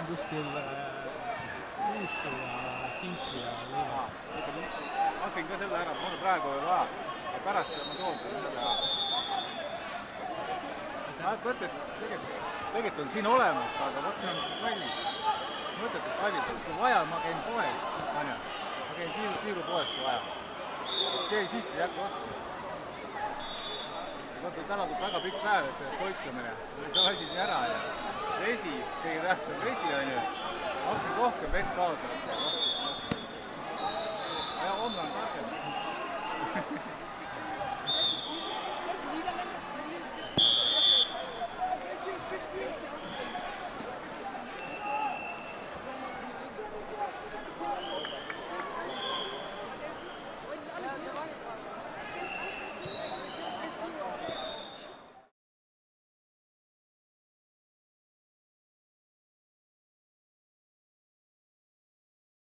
kuskil juustu ja sinki ja leiva. Lasin ka selle ära, mul praegu ei ole vaja. Ja pärast ma toon selle ära. Mõtled, tegelikult on siin olemas, aga võt siin on kallis. Mõtled, et kallis on. Kui vaja, ma käin poes. Ma käin tiiru poes, kui vaja. See siit ei hakka ostma. Vaata, täna tuleb väga pikk päev, et toitumine. Sa lasid nii ära ja vesi, kõige tähtsam vesi on ju. Maksid rohkem vett kaasa. Ja homme on targem.